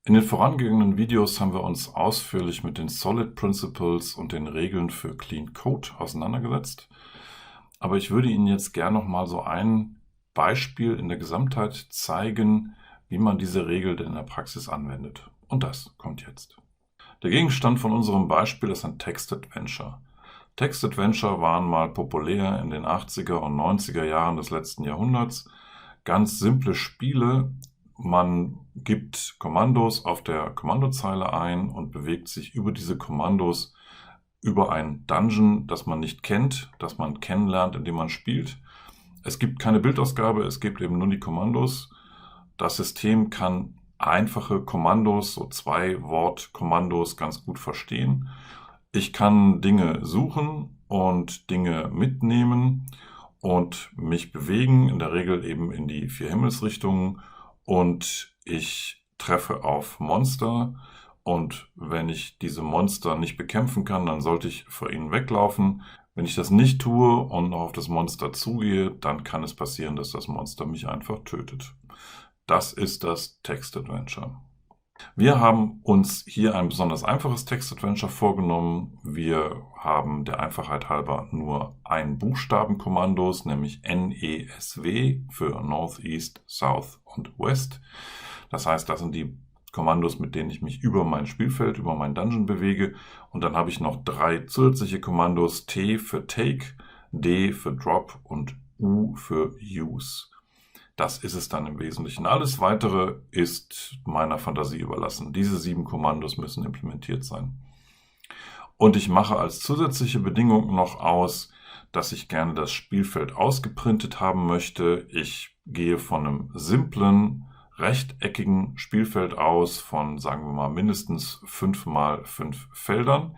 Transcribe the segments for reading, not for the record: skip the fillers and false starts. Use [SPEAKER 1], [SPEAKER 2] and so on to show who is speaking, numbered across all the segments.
[SPEAKER 1] In den vorangegangenen Videos haben wir uns ausführlich mit den Solid Principles und den Regeln für Clean Code auseinandergesetzt. Aber ich würde Ihnen jetzt gerne noch mal so ein Beispiel in der Gesamtheit zeigen, wie man diese Regel denn in der Praxis anwendet. Und das kommt jetzt. Der Gegenstand von unserem Beispiel ist ein Text-Adventure. Text-Adventure waren mal populär in den 80er und 90er Jahren des letzten Jahrhunderts. Ganz simple Spiele. Man gibt Kommandos auf der Kommandozeile ein und bewegt sich über diese Kommandos über ein Dungeon, das man nicht kennt, das man kennenlernt, indem man spielt. Es gibt keine Bildausgabe, es gibt eben nur die Kommandos. Das System kann einfache Kommandos, so 2-Wort-Kommandos ganz gut verstehen. Ich kann Dinge suchen und Dinge mitnehmen und mich bewegen, in der Regel eben in die 4 Himmelsrichtungen. Und ich treffe auf Monster und wenn ich diese Monster nicht bekämpfen kann, dann sollte ich vor ihnen weglaufen. Wenn ich das nicht tue und noch auf das Monster zugehe, dann kann es passieren, dass das Monster mich einfach tötet. Das ist das Text-Adventure. Wir haben uns hier ein besonders einfaches Text-Adventure vorgenommen. Wir haben der Einfachheit halber nur ein Buchstabenkommandos, nämlich NESW für Northeast, South und West. Das heißt, das sind die Kommandos, mit denen ich mich über mein Spielfeld, über mein Dungeon bewege. Und dann habe ich noch 3 zusätzliche Kommandos, T für Take, D für Drop und U für Use. Das ist es dann im Wesentlichen. Alles Weitere ist meiner Fantasie überlassen. Diese 7 Kommandos müssen implementiert sein. Und ich mache als zusätzliche Bedingung noch aus, dass ich gerne das Spielfeld ausgeprintet haben möchte. Ich gehe von einem simplen, rechteckigen Spielfeld aus von, sagen wir mal, mindestens 5 mal 5 Feldern.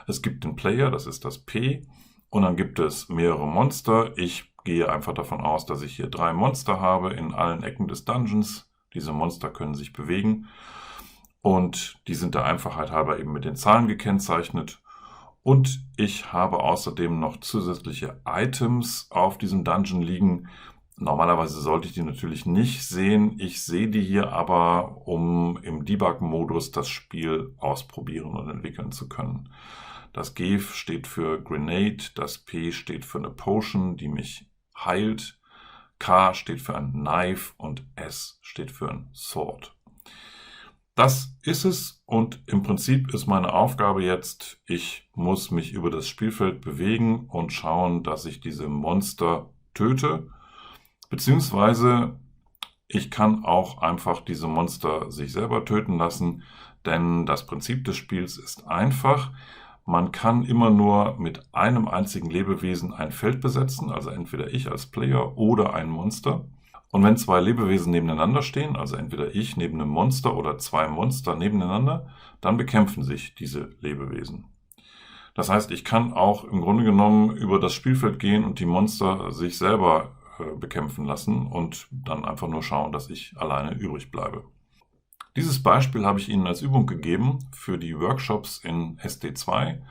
[SPEAKER 1] Es gibt den Player, das ist das P, und dann gibt es mehrere Monster. Ich gehe einfach davon aus, dass ich hier 3 Monster habe in allen Ecken des Dungeons. Diese Monster können sich bewegen und die sind der Einfachheit halber eben mit den Zahlen gekennzeichnet. Und ich habe außerdem noch zusätzliche Items auf diesem Dungeon liegen. Normalerweise sollte ich die natürlich nicht sehen. Ich sehe die hier aber, um im Debug-Modus das Spiel ausprobieren und entwickeln zu können. Das G steht für Grenade, das P steht für eine Potion, die mich heilt, K steht für ein Knife und S steht für ein Sword. Das ist es und im Prinzip ist meine Aufgabe jetzt, ich muss mich über das Spielfeld bewegen und schauen, dass ich diese Monster töte, beziehungsweise ich kann auch einfach diese Monster sich selber töten lassen, denn das Prinzip des Spiels ist einfach. Man kann immer nur mit einem einzigen Lebewesen ein Feld besetzen, also entweder ich als Player oder ein Monster. Und wenn 2 Lebewesen nebeneinander stehen, also entweder ich neben einem Monster oder 2 Monster nebeneinander, dann bekämpfen sich diese Lebewesen. Das heißt, ich kann auch im Grunde genommen über das Spielfeld gehen und die Monster sich selber bekämpfen lassen und dann einfach nur schauen, dass ich alleine übrig bleibe. Dieses Beispiel habe ich Ihnen als Übung gegeben für die Workshops in SD2,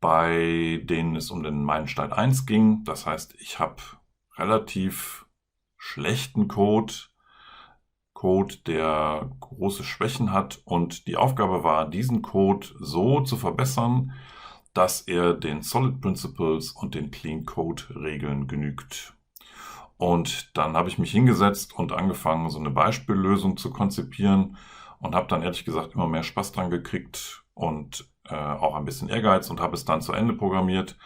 [SPEAKER 1] bei denen es um den Meilenstein 1 ging. Das heißt, ich habe relativ schlechten Code, der große Schwächen hat und die Aufgabe war, diesen Code so zu verbessern, dass er den Solid Principles und den Clean Code Regeln genügt. Und dann habe ich mich hingesetzt und angefangen, so eine Beispiellösung zu konzipieren und habe dann ehrlich gesagt immer mehr Spaß dran gekriegt und auch ein bisschen Ehrgeiz und habe es dann zu Ende programmiert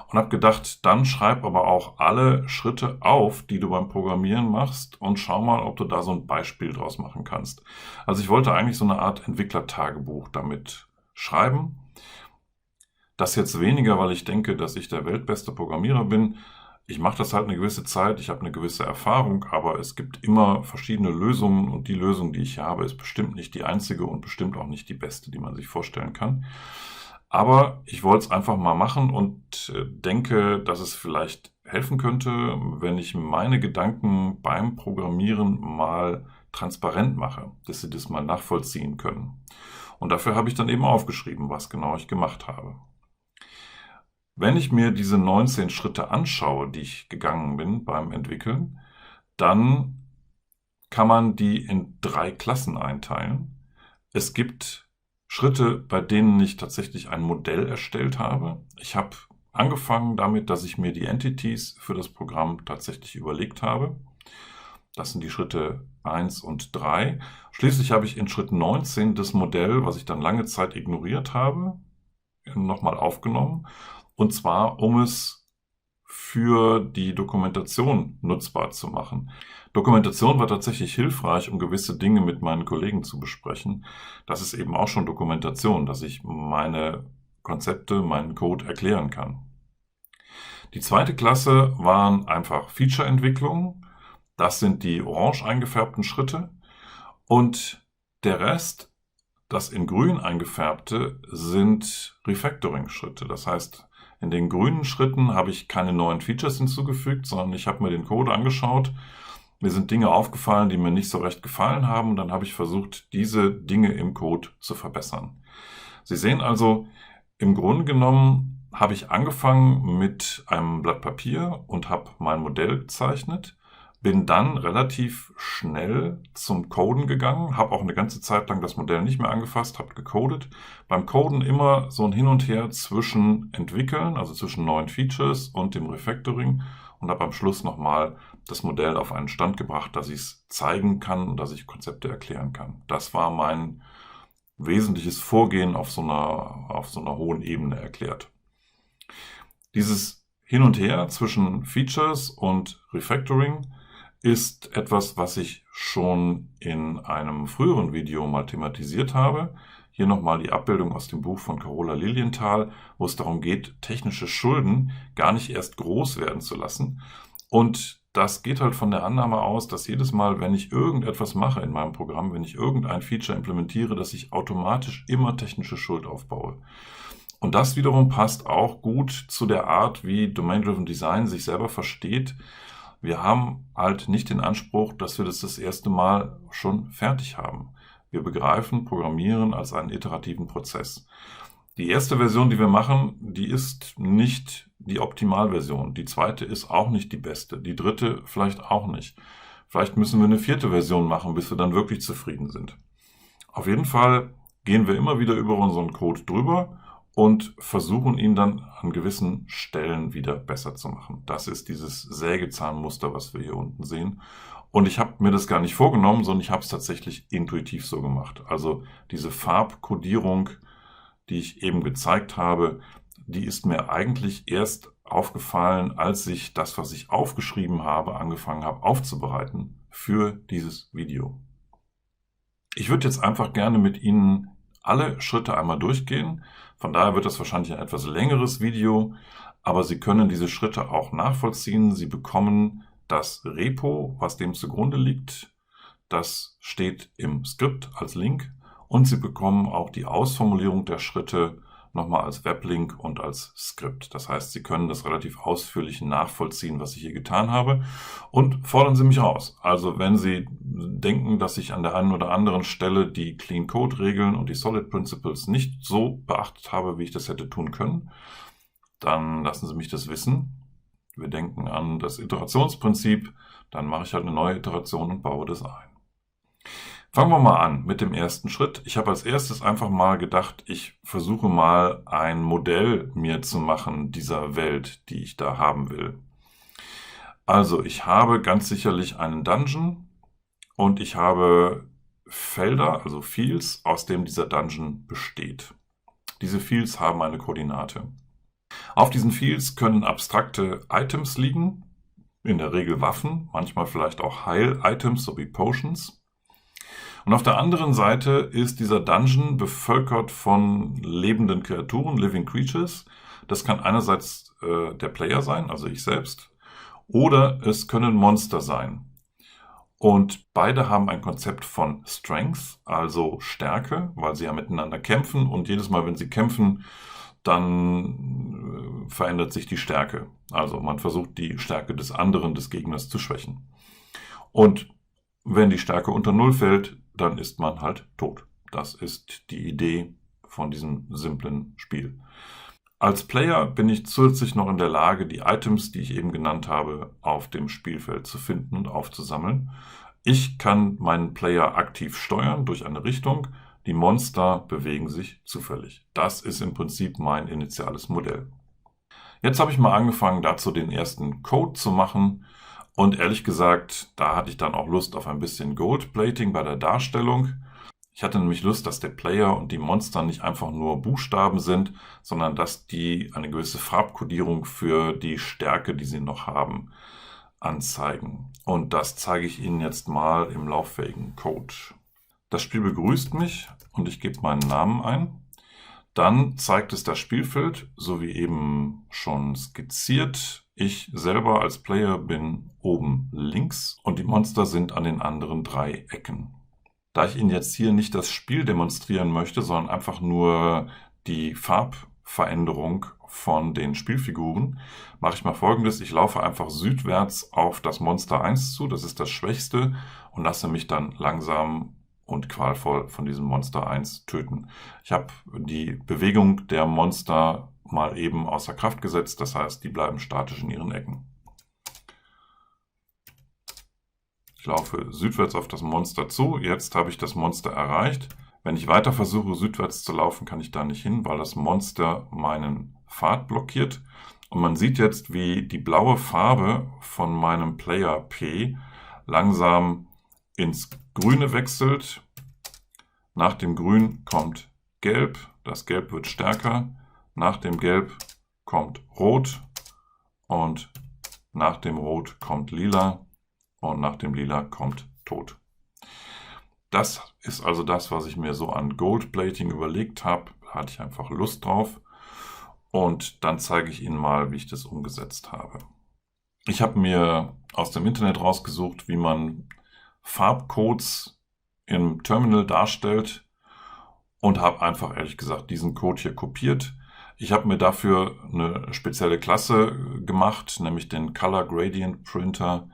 [SPEAKER 1] und habe gedacht, dann schreib aber auch alle Schritte auf, die du beim Programmieren machst und schau mal, ob du da so ein Beispiel draus machen kannst. Also ich wollte eigentlich so eine Art Entwicklertagebuch damit schreiben. Das jetzt weniger, weil ich denke, dass ich der weltbeste Programmierer bin. Ich mache das halt eine gewisse Zeit, ich habe eine gewisse Erfahrung, aber es gibt immer verschiedene Lösungen und die Lösung, die ich habe, ist bestimmt nicht die einzige und bestimmt auch nicht die beste, die man sich vorstellen kann. Aber ich wollte es einfach mal machen und denke, dass es vielleicht helfen könnte, wenn ich meine Gedanken beim Programmieren mal transparent mache, dass Sie das mal nachvollziehen können. Und dafür habe ich dann eben aufgeschrieben, was genau ich gemacht habe. Wenn ich mir diese 19 Schritte anschaue, die ich gegangen bin beim Entwickeln, dann kann man die in 3 Klassen einteilen. Es gibt Schritte, bei denen ich tatsächlich ein Modell erstellt habe. Ich habe angefangen damit, dass ich mir die Entities für das Programm tatsächlich überlegt habe. Das sind die Schritte 1 und 3. Schließlich habe ich in Schritt 19 das Modell, was ich dann lange Zeit ignoriert habe, nochmal aufgenommen. Und zwar, um es für die Dokumentation nutzbar zu machen. Dokumentation war tatsächlich hilfreich, um gewisse Dinge mit meinen Kollegen zu besprechen. Das ist eben auch schon Dokumentation, dass ich meine Konzepte, meinen Code erklären kann. Die zweite Klasse waren einfach Feature-Entwicklungen. Das sind die orange eingefärbten Schritte. Und der Rest, das in grün eingefärbte, sind Refactoring-Schritte. Das heißt, in den grünen Schritten habe ich keine neuen Features hinzugefügt, sondern ich habe mir den Code angeschaut. Mir sind Dinge aufgefallen, die mir nicht so recht gefallen haben. Und dann habe ich versucht, diese Dinge im Code zu verbessern. Sie sehen also, im Grunde genommen habe ich angefangen mit einem Blatt Papier und habe mein Modell gezeichnet. Bin dann relativ schnell zum Coden gegangen, habe auch eine ganze Zeit lang das Modell nicht mehr angefasst, habe gecodet. Beim Coden immer so ein Hin und Her zwischen Entwickeln, also zwischen neuen Features und dem Refactoring, und habe am Schluss nochmal das Modell auf einen Stand gebracht, dass ich es zeigen kann und dass ich Konzepte erklären kann. Das war mein wesentliches Vorgehen auf so einer hohen Ebene erklärt. Dieses Hin und Her zwischen Features und Refactoring ist etwas, was ich schon in einem früheren Video mal thematisiert habe. Hier nochmal die Abbildung aus dem Buch von Carola Lilienthal, wo es darum geht, technische Schulden gar nicht erst groß werden zu lassen. Und das geht halt von der Annahme aus, dass jedes Mal, wenn ich irgendetwas mache in meinem Programm, wenn ich irgendein Feature implementiere, dass ich automatisch immer technische Schuld aufbaue. Und das wiederum passt auch gut zu der Art, wie Domain-Driven Design sich selber versteht. Wir haben halt nicht den Anspruch, dass wir das erste Mal schon fertig haben. Wir begreifen Programmieren als einen iterativen Prozess. Die erste Version, die wir machen, die ist nicht die Optimalversion. Die zweite ist auch nicht die beste. Die dritte vielleicht auch nicht. Vielleicht müssen wir eine vierte Version machen, bis wir dann wirklich zufrieden sind. Auf jeden Fall gehen wir immer wieder über unseren Code drüber und versuchen ihn dann an gewissen Stellen wieder besser zu machen. Das ist dieses Sägezahnmuster, was wir hier unten sehen. Und ich habe mir das gar nicht vorgenommen, sondern ich habe es tatsächlich intuitiv so gemacht. Also diese Farbkodierung, die ich eben gezeigt habe, die ist mir eigentlich erst aufgefallen, als ich das, was ich aufgeschrieben habe, angefangen habe aufzubereiten für dieses Video. Ich würde jetzt einfach gerne mit Ihnen alle Schritte einmal durchgehen. Von daher wird das wahrscheinlich ein etwas längeres Video, aber Sie können diese Schritte auch nachvollziehen. Sie bekommen das Repo, was dem zugrunde liegt. Das steht im Skript als Link und Sie bekommen auch die Ausformulierung der Schritte nochmal als Weblink und als Skript. Das heißt, Sie können das relativ ausführlich nachvollziehen, was ich hier getan habe, und fordern Sie mich raus. Also wenn Sie denken, dass ich an der einen oder anderen Stelle die Clean Code Regeln und die Solid Principles nicht so beachtet habe, wie ich das hätte tun können, dann lassen Sie mich das wissen. Wir denken an das Iterationsprinzip, dann mache ich halt eine neue Iteration und baue das ein. Fangen wir mal an mit dem ersten Schritt. Ich habe als erstes einfach mal gedacht, ich versuche mal ein Modell mir zu machen dieser Welt, die ich da haben will. Also ich habe ganz sicherlich einen Dungeon und ich habe Felder, also Fields, aus dem dieser Dungeon besteht. Diese Fields haben eine Koordinate. Auf diesen Fields können abstrakte Items liegen, in der Regel Waffen, manchmal vielleicht auch Heil-Items sowie Potions. Und auf der anderen Seite ist dieser Dungeon bevölkert von lebenden Kreaturen, Living Creatures. Das kann einerseits der Player sein, also ich selbst, oder es können Monster sein. Und beide haben ein Konzept von Strength, also Stärke, weil sie ja miteinander kämpfen. Und jedes Mal, wenn sie kämpfen, dann verändert sich die Stärke. Also man versucht, die Stärke des anderen, des Gegners, zu schwächen. Und wenn die Stärke unter 0 fällt, dann ist man halt tot. Das ist die Idee von diesem simplen Spiel. Als Player bin ich zusätzlich noch in der Lage, die Items, die ich eben genannt habe, auf dem Spielfeld zu finden und aufzusammeln. Ich kann meinen Player aktiv steuern durch eine Richtung. Die Monster bewegen sich zufällig. Das ist im Prinzip mein initiales Modell. Jetzt habe ich mal angefangen, dazu den ersten Code zu machen. Und ehrlich gesagt, da hatte ich dann auch Lust auf ein bisschen Goldplating bei der Darstellung. Ich hatte nämlich Lust, dass der Player und die Monster nicht einfach nur Buchstaben sind, sondern dass die eine gewisse Farbkodierung für die Stärke, die sie noch haben, anzeigen. Und das zeige ich Ihnen jetzt mal im lauffähigen Code. Das Spiel begrüßt mich und ich gebe meinen Namen ein. Dann zeigt es das Spielfeld, so wie eben schon skizziert. Ich selber als Player bin oben links und die Monster sind an den anderen 3 Ecken. Da ich Ihnen jetzt hier nicht das Spiel demonstrieren möchte, sondern einfach nur die Farbveränderung von den Spielfiguren, mache ich mal Folgendes. Ich laufe einfach südwärts auf das Monster 1 zu, das ist das Schwächste, und lasse mich dann langsam und qualvoll von diesem Monster 1 töten. Ich habe die Bewegung der Monster mal eben außer Kraft gesetzt, das heißt, die bleiben statisch in ihren Ecken. Ich laufe südwärts auf das Monster zu, jetzt habe ich das Monster erreicht. Wenn ich weiter versuche, südwärts zu laufen, kann ich da nicht hin, weil das Monster meinen Pfad blockiert. Und man sieht jetzt, wie die blaue Farbe von meinem Player P langsam ins Grüne wechselt. Nach dem Grün kommt Gelb, das Gelb wird stärker. Nach dem Gelb kommt Rot und nach dem Rot kommt Lila und nach dem Lila kommt Tod. Das ist also das, was ich mir so an Goldplating überlegt habe. Da hatte ich einfach Lust drauf. Und dann zeige ich Ihnen mal, wie ich das umgesetzt habe. Ich habe mir aus dem Internet rausgesucht, wie man Farbcodes im Terminal darstellt und habe einfach ehrlich gesagt diesen Code hier kopiert. Ich habe mir dafür eine spezielle Klasse gemacht, nämlich den Color Gradient Printer,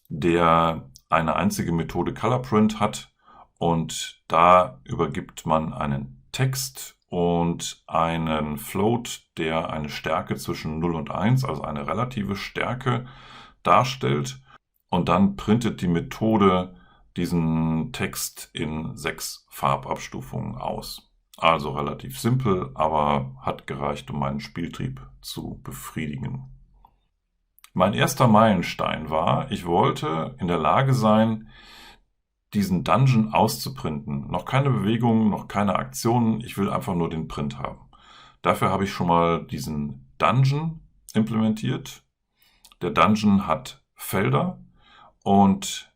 [SPEAKER 1] der eine einzige Methode Color Print hat, und da übergibt man einen Text und einen Float, der eine Stärke zwischen 0 und 1, also eine relative Stärke, darstellt. Und dann printet die Methode diesen Text in 6 Farbabstufungen aus. Also relativ simpel, aber hat gereicht, um meinen Spieltrieb zu befriedigen. Mein erster Meilenstein war, ich wollte in der Lage sein, diesen Dungeon auszuprinten. Noch keine Bewegungen, noch keine Aktionen, ich will einfach nur den Print haben. Dafür habe ich schon mal diesen Dungeon implementiert. Der Dungeon hat Felder und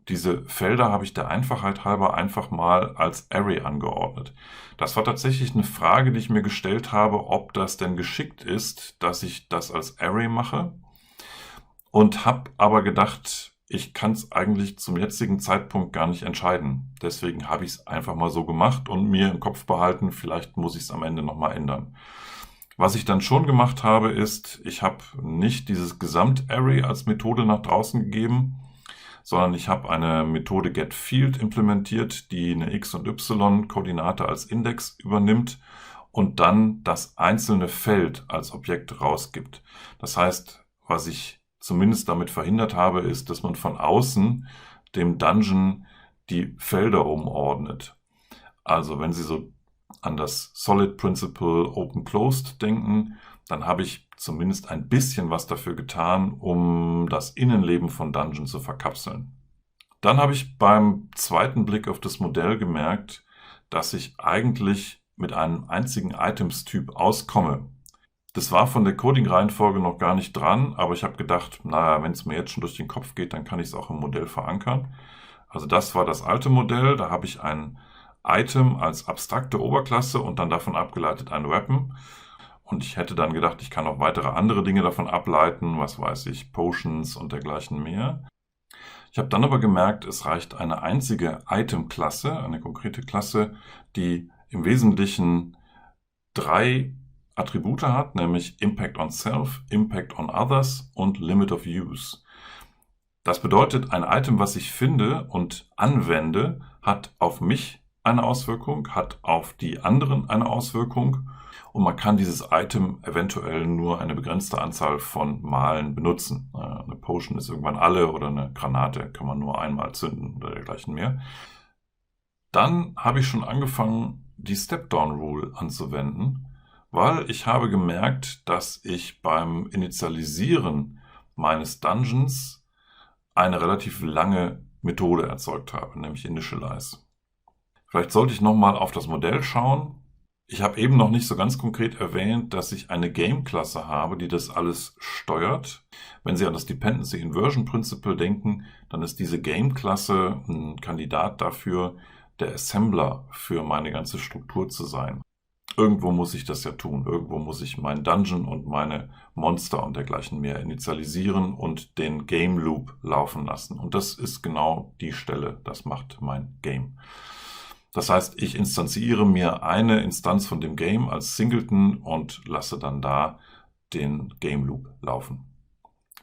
[SPEAKER 1] diese Felder habe ich der Einfachheit halber einfach mal als Array angeordnet. Das war tatsächlich eine Frage, die ich mir gestellt habe, ob das denn geschickt ist, dass ich das als Array mache, und habe aber gedacht, ich kann es eigentlich zum jetzigen Zeitpunkt gar nicht entscheiden. Deswegen habe ich es einfach mal so gemacht und mir im Kopf behalten, vielleicht muss ich es am Ende nochmal ändern. Was ich dann schon gemacht habe, ist, ich habe nicht dieses Gesamtarray als Methode nach draußen gegeben, sondern ich habe eine Methode getField implementiert, die eine x- und y-Koordinate als Index übernimmt und dann das einzelne Feld als Objekt rausgibt. Das heißt, was ich zumindest damit verhindert habe, ist, dass man von außen dem Dungeon die Felder umordnet. Also wenn Sie so an das Solid Principle Open Closed denken, dann habe ich zumindest ein bisschen was dafür getan, um das Innenleben von Dungeon zu verkapseln. Dann habe ich beim zweiten Blick auf das Modell gemerkt, dass ich eigentlich mit einem einzigen Items-Typ auskomme. Das war von der Coding-Reihenfolge noch gar nicht dran, aber ich habe gedacht, naja, wenn es mir jetzt schon durch den Kopf geht, dann kann ich es auch im Modell verankern. Also das war das alte Modell, da habe ich ein Item als abstrakte Oberklasse und dann davon abgeleitet ein Weapon. Und ich hätte dann gedacht, ich kann auch weitere andere Dinge davon ableiten, was weiß ich, Potions und dergleichen mehr. Ich habe dann aber gemerkt, es reicht eine einzige Item-Klasse, eine konkrete Klasse, die im Wesentlichen 3 Attribute hat, nämlich Impact on Self, Impact on Others und Limit of Use. Das bedeutet, ein Item, was ich finde und anwende, hat auf mich eine Auswirkung, hat auf die anderen eine Auswirkung, und man kann dieses Item eventuell nur eine begrenzte Anzahl von Malen benutzen. Eine Potion ist irgendwann alle oder eine Granate kann man nur einmal zünden oder dergleichen mehr. Dann habe ich schon angefangen, die Step-Down-Rule anzuwenden, weil ich habe gemerkt, dass ich beim Initialisieren meines Dungeons eine relativ lange Methode erzeugt habe, nämlich Initialize. Vielleicht sollte ich nochmal auf das Modell schauen. Ich habe eben noch nicht so ganz konkret erwähnt, dass ich eine Game-Klasse habe, die das alles steuert. Wenn Sie an das Dependency Inversion Principle denken, dann ist diese Game-Klasse ein Kandidat dafür, der Assembler für meine ganze Struktur zu sein. Irgendwo muss ich das ja tun. Irgendwo muss ich meinen Dungeon und meine Monster und dergleichen mehr initialisieren und den Game Loop laufen lassen. Und das ist genau die Stelle, das macht mein Game. Das heißt, ich instanziere mir eine Instanz von dem Game als Singleton und lasse dann da den Game Loop laufen.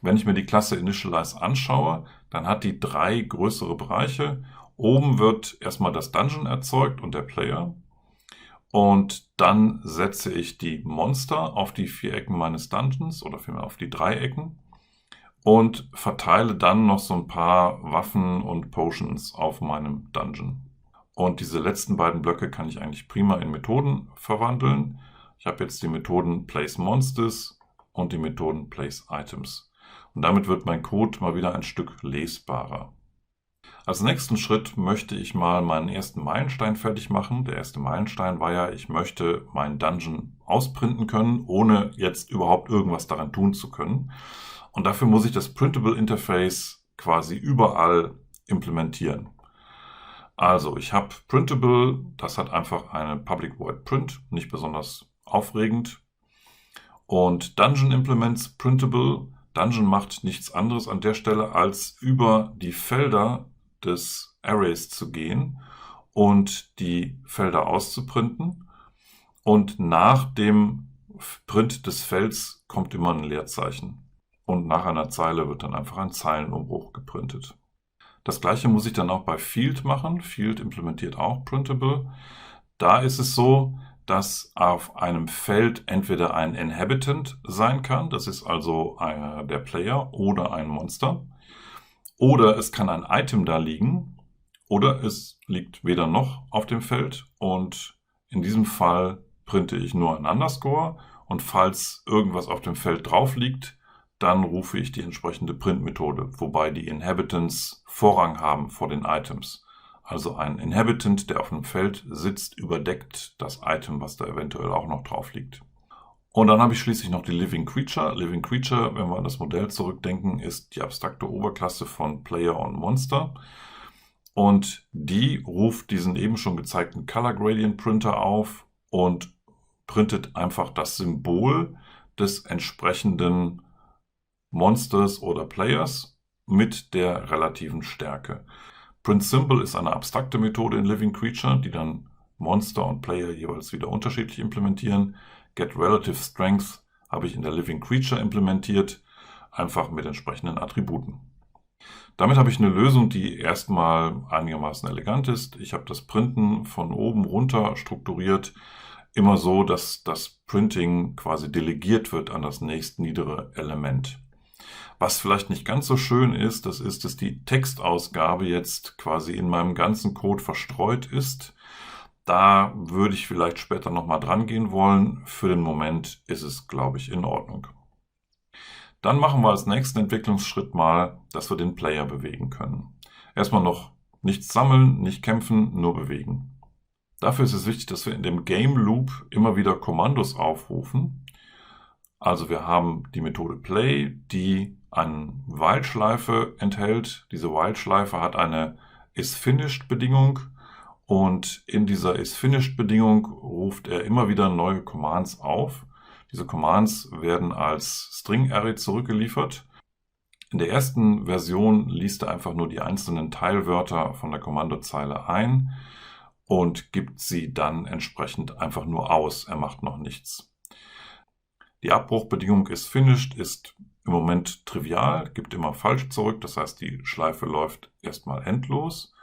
[SPEAKER 1] Wenn ich mir die Klasse Initialize anschaue, dann hat die 3 größere Bereiche. Oben wird erstmal das Dungeon erzeugt und der Player. Und dann setze ich die Monster auf die 4 Ecken meines Dungeons oder vielmehr auf die 3 Ecken und verteile dann noch so ein paar Waffen und Potions auf meinem Dungeon. Und diese letzten beiden Blöcke kann ich eigentlich prima in Methoden verwandeln. Ich habe jetzt die Methoden Place Monsters und die Methoden Place Items. Und damit wird mein Code mal wieder ein Stück lesbarer. Als nächsten Schritt möchte ich mal meinen ersten Meilenstein fertig machen. Der erste Meilenstein war ja, ich möchte meinen Dungeon ausprinten können, ohne jetzt überhaupt irgendwas daran tun zu können. Und dafür muss ich das Printable Interface quasi überall implementieren. Also ich habe Printable, das hat einfach eine Public Void Print, nicht besonders aufregend. Und Dungeon Implements Printable. Dungeon macht nichts anderes an der Stelle, als über die Felder des Arrays zu gehen und die Felder auszuprinten. Und nach dem Print des Felds kommt immer ein Leerzeichen. Und nach einer Zeile wird dann einfach ein Zeilenumbruch geprintet. Das gleiche muss ich dann auch bei Field machen. Field implementiert auch Printable. Da ist es so, dass auf einem Feld entweder ein Inhabitant sein kann, das ist also der Player oder ein Monster, oder es kann ein Item da liegen, oder es liegt weder noch auf dem Feld und in diesem Fall printe ich nur ein Underscore und falls irgendwas auf dem Feld drauf liegt, dann rufe ich die entsprechende Print-Methode, wobei die Inhabitants Vorrang haben vor den Items. Also ein Inhabitant, der auf einem Feld sitzt, überdeckt das Item, was da eventuell auch noch drauf liegt. Und dann habe ich schließlich noch die Living Creature. Living Creature, wenn wir an das Modell zurückdenken, ist die abstrakte Oberklasse von Player und Monster. Und die ruft diesen eben schon gezeigten Color Gradient Printer auf und printet einfach das Symbol des entsprechenden Monsters oder Players mit der relativen Stärke. Print Symbol ist eine abstrakte Methode in Living Creature, die dann Monster und Player jeweils wieder unterschiedlich implementieren. Get Relative Strength habe ich in der Living Creature implementiert, einfach mit entsprechenden Attributen. Damit habe ich eine Lösung, die erstmal einigermaßen elegant ist. Ich habe das Printen von oben runter strukturiert, immer so, dass das Printing quasi delegiert wird an das nächstniedere Element. Was vielleicht nicht ganz so schön ist, das ist, dass die Textausgabe jetzt quasi in meinem ganzen Code verstreut ist. Da würde ich vielleicht später nochmal dran gehen wollen. Für den Moment ist es, glaube ich, in Ordnung. Dann machen wir als nächsten Entwicklungsschritt mal, dass wir den Player bewegen können. Erstmal noch nichts sammeln, nicht kämpfen, nur bewegen. Dafür ist es wichtig, dass wir in dem Game Loop immer wieder Kommandos aufrufen. Also wir haben die Methode Play, die eine While-Schleife enthält. Diese While-Schleife hat eine isFinished-Bedingung und in dieser isFinished-Bedingung ruft er immer wieder neue Commands auf. Diese Commands werden als String-Array zurückgeliefert. In der ersten Version liest er einfach nur die einzelnen Teilwörter von der Kommandozeile ein und gibt sie dann entsprechend einfach nur aus. Er macht noch nichts. Die Abbruchbedingung isFinished ist im Moment trivial, gibt immer falsch zurück, das heißt, die Schleife läuft erstmal endlos.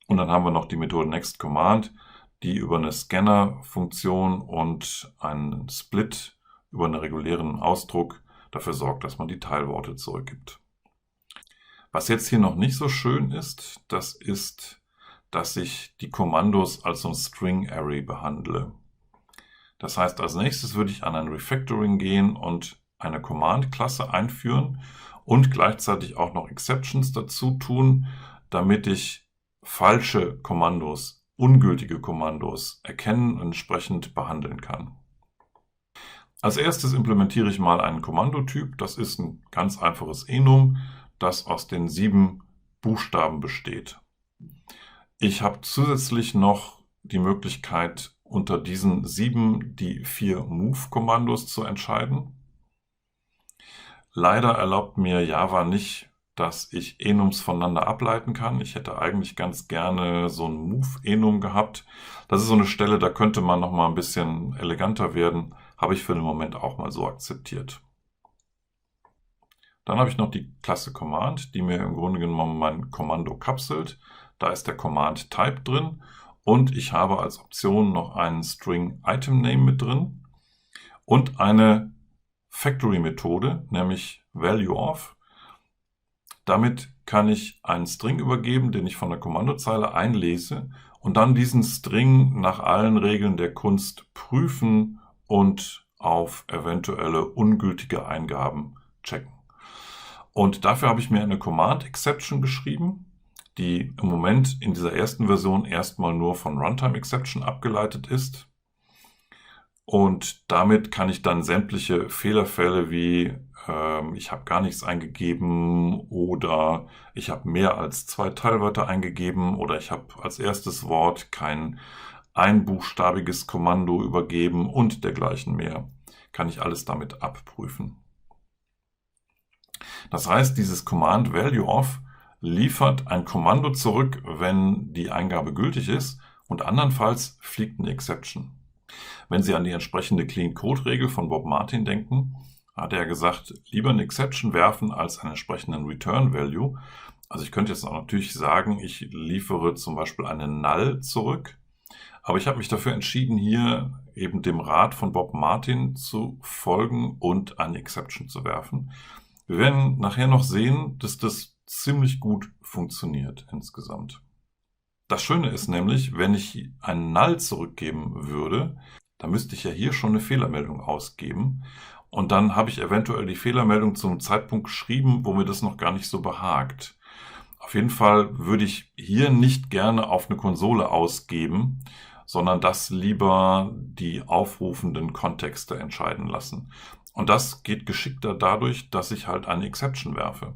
[SPEAKER 1] Und dann haben wir noch die Methode nextCommand, die über eine Scanner-Funktion und einen Split über einen regulären Ausdruck dafür sorgt, dass man die Teilworte zurückgibt. Was jetzt hier noch nicht so schön ist, das ist, dass ich die Kommandos als so ein String Array behandle. Das heißt, als nächstes würde ich an ein Refactoring gehen und eine Command-Klasse einführen und gleichzeitig auch noch Exceptions dazu tun, damit ich falsche Kommandos, ungültige Kommandos erkennen und entsprechend behandeln kann. Als erstes implementiere ich mal einen Kommandotyp. Das ist ein ganz einfaches Enum, das aus den 7 Buchstaben besteht. Ich habe zusätzlich noch die Möglichkeit, unter diesen 7 die 4 Move-Kommandos zu entscheiden. Leider erlaubt mir Java nicht, dass ich Enums voneinander ableiten kann. Ich hätte eigentlich ganz gerne so ein Move-Enum gehabt. Das ist so eine Stelle, da könnte man noch mal ein bisschen eleganter werden. Habe ich für den Moment auch mal so akzeptiert. Dann habe ich noch die Klasse Command, die mir im Grunde genommen mein Kommando kapselt. Da ist der Command Type drin und ich habe als Option noch einen String Item Name mit drin und eine Factory-Methode, nämlich ValueOf. Damit kann ich einen String übergeben, den ich von der Kommandozeile einlese und dann diesen String nach allen Regeln der Kunst prüfen und auf eventuelle ungültige Eingaben checken. Und dafür habe ich mir eine Command-Exception geschrieben, die im Moment in dieser ersten Version erstmal nur von Runtime-Exception abgeleitet ist. Und damit kann ich dann sämtliche Fehlerfälle wie ich habe gar nichts eingegeben oder ich habe mehr als 2 Teilwörter eingegeben oder ich habe als erstes Wort kein einbuchstabiges Kommando übergeben und dergleichen mehr, kann ich alles damit abprüfen. Das heißt, dieses Command ValueOf liefert ein Kommando zurück, wenn die Eingabe gültig ist und andernfalls fliegt eine Exception. Wenn Sie an die entsprechende Clean-Code-Regel von Bob Martin denken, hat er gesagt, lieber eine Exception werfen als einen entsprechenden Return-Value. Also ich könnte jetzt auch natürlich sagen, ich liefere zum Beispiel eine Null zurück, aber ich habe mich dafür entschieden, hier eben dem Rat von Bob Martin zu folgen und eine Exception zu werfen. Wir werden nachher noch sehen, dass das ziemlich gut funktioniert insgesamt. Das Schöne ist nämlich, wenn ich einen Null zurückgeben würde, dann müsste ich ja hier schon eine Fehlermeldung ausgeben und dann habe ich eventuell die Fehlermeldung zum Zeitpunkt geschrieben, wo mir das noch gar nicht so behagt. Auf jeden Fall würde ich hier nicht gerne auf eine Konsole ausgeben, sondern das lieber die aufrufenden Kontexte entscheiden lassen. Und das geht geschickter dadurch, dass ich halt eine Exception werfe.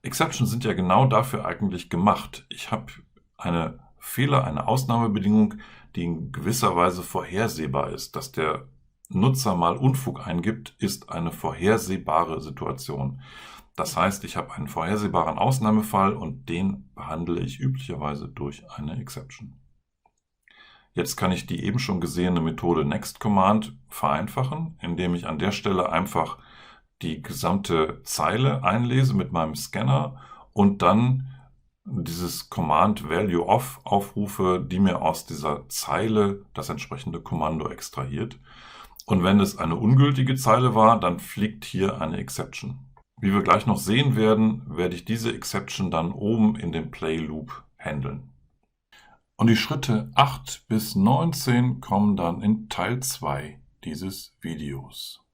[SPEAKER 1] Exceptions sind ja genau dafür eigentlich gemacht. Ich habe eine Ausnahmebedingung, die in gewisser Weise vorhersehbar ist. Dass der Nutzer mal Unfug eingibt, ist eine vorhersehbare Situation. Das heißt, ich habe einen vorhersehbaren Ausnahmefall und den behandle ich üblicherweise durch eine Exception. Jetzt kann ich die eben schon gesehene Methode NextCommand vereinfachen, indem ich an der Stelle einfach die gesamte Zeile einlese mit meinem Scanner und dann dieses Command ValueOf aufrufe, die mir aus dieser Zeile das entsprechende Kommando extrahiert. Und wenn es eine ungültige Zeile war, dann fliegt hier eine Exception. Wie wir gleich noch sehen werden, werde ich diese Exception dann oben in dem Play Loop handeln. Und die Schritte 8 bis 19 kommen dann in Teil 2 dieses Videos.